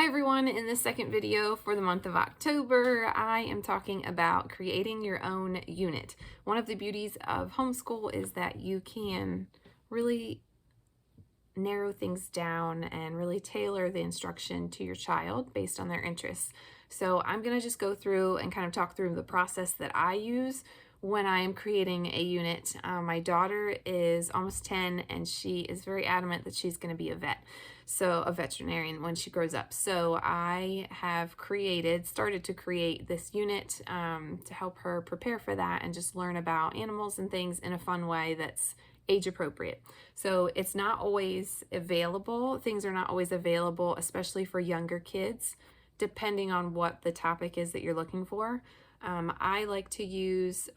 everyone, in this second video for the month of October, I am talking about creating your own unit. One of the beauties of homeschool is that you can really narrow things down and really tailor the instruction to your child based on their interests. So I'm going to just go through and kind of talk through the process that I use when I am creating a unit. My daughter is almost 10 and she is very adamant that she's going to be a veterinarian when she grows up. So I have started to create this unit to help her prepare for that and just learn about animals and things in a fun way that's age appropriate. So it's not always available. Things are not always available, especially for younger kids, depending on what the topic is that you're looking for. I like to use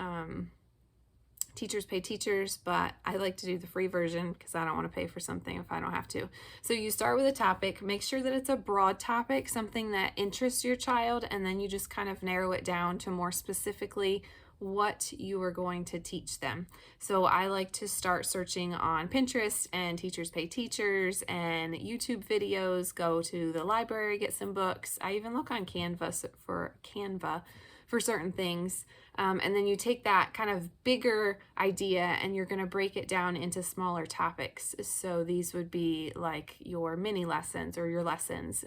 Teachers Pay Teachers, but I like to do the free version because I don't want to pay for something if I don't have to. So you start with a topic, make sure that it's a broad topic, something that interests your child, and then you just kind of narrow it down to more specifically what you are going to teach them. So I like to start searching on Pinterest and Teachers Pay Teachers and YouTube videos, go to the library, get some books. I even look on Canva for certain things. And then you take that kind of bigger idea and you're going to break it down into smaller topics. So these would be like your mini lessons or your lessons.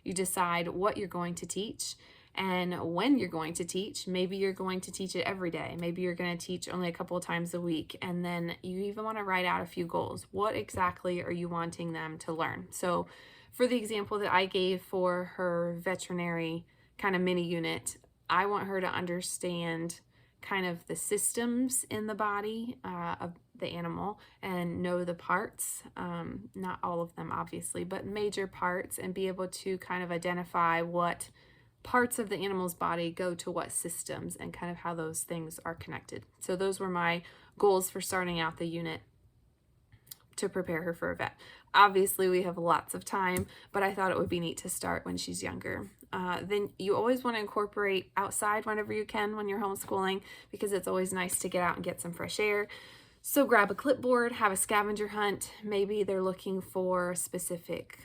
You decide what you're going to teach and when you're going to teach. Maybe you're going to teach it every day. Maybe you're going to teach only a couple of times a week. And then you even want to write out a few goals. What exactly are you wanting them to learn? So for the example that I gave for her veterinary kind of mini unit, I want her to understand kind of the systems in the body of the animal and know the parts, not all of them obviously, but major parts, and be able to kind of identify what parts of the animal's body go to what systems and kind of how those things are connected. So those were my goals for starting out the unit to prepare her for a vet. Obviously, we have lots of time, but I thought it would be neat to start when she's younger. Then you always want to incorporate outside whenever you can when you're homeschooling, because it's always nice to get out and get some fresh air. So grab a clipboard, have a scavenger hunt. Maybe they're looking for a specific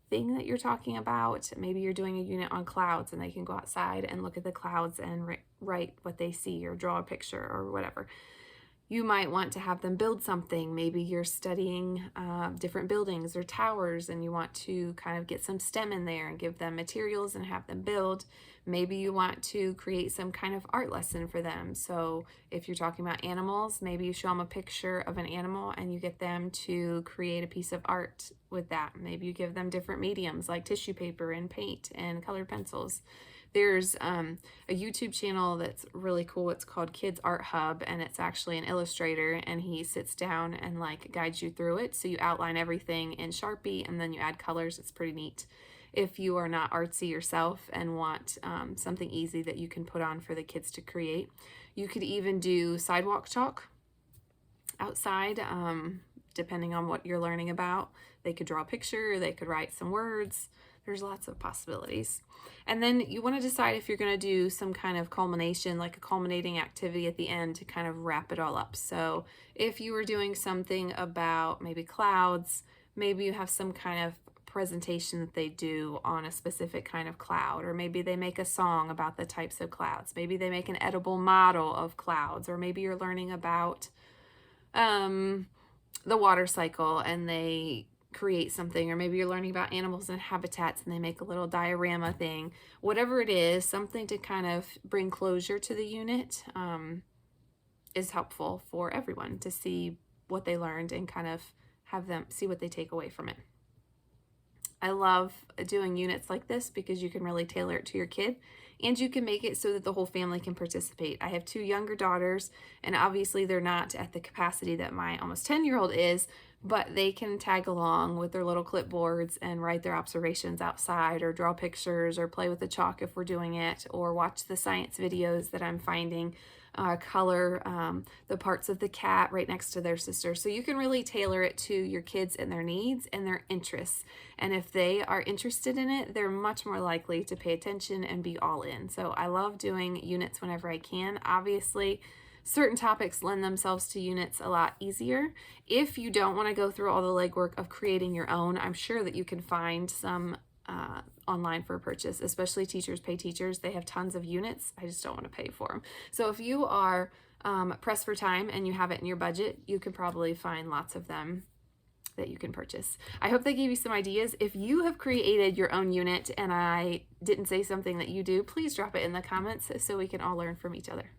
thing that you're talking about. Maybe you're doing a unit on clouds and they can go outside and look at the clouds and write what they see or draw a picture or whatever. You might want to have them build something. Maybe you're studying different buildings or towers and you want to kind of get some STEM in there and give them materials and have them build. Maybe you want to create some kind of art lesson for them. So if you're talking about animals, maybe you show them a picture of an animal and you get them to create a piece of art with that. Maybe you give them different mediums like tissue paper and paint and colored pencils. There's a YouTube channel that's really cool. It's called Kids Art Hub, and it's actually an illustrator, and he sits down and like guides you through it. So you outline everything in Sharpie and then you add colors. It's pretty neat. If you are not artsy yourself and want something easy that you can put on for the kids to create, you could even do sidewalk chalk outside, depending on what you're learning about. They could draw a picture, they could write some words. There's lots of possibilities. And then you want to decide if you're going to do some kind of culmination, like a culminating activity at the end to kind of wrap it all up. So if you were doing something about maybe clouds, maybe you have some kind of presentation that they do on a specific kind of cloud, or maybe they make a song about the types of clouds. Maybe they make an edible model of clouds, or maybe you're learning about the water cycle and they create something, or maybe you're learning about animals and habitats and they make a little diorama thing. Whatever it is, something to kind of bring closure to the unit is helpful for everyone to see what they learned and kind of have them see what they take away from it. I love doing units like this because you can really tailor it to your kid and you can make it so that the whole family can participate. I have 2 younger daughters, and obviously they're not at the capacity that my almost 10-year-old is, but they can tag along with their little clipboards and write their observations outside or draw pictures or play with the chalk if we're doing it, or watch the science videos that I'm finding, color the parts of the cat right next to their sister. So you can really tailor it to your kids and their needs and their interests. And if they are interested in it, they're much more likely to pay attention and be all in. So I love doing units whenever I can. Obviously, certain topics lend themselves to units a lot easier. If you don't want to go through all the legwork of creating your own, I'm sure that you can find some online for purchase, especially Teachers Pay Teachers. They have tons of units. I just don't want to pay for them. So if you are pressed for time and you have it in your budget, you could probably find lots of them that you can purchase. I hope they gave you some ideas. If you have created your own unit and I didn't say something that you do, please drop it in the comments so we can all learn from each other.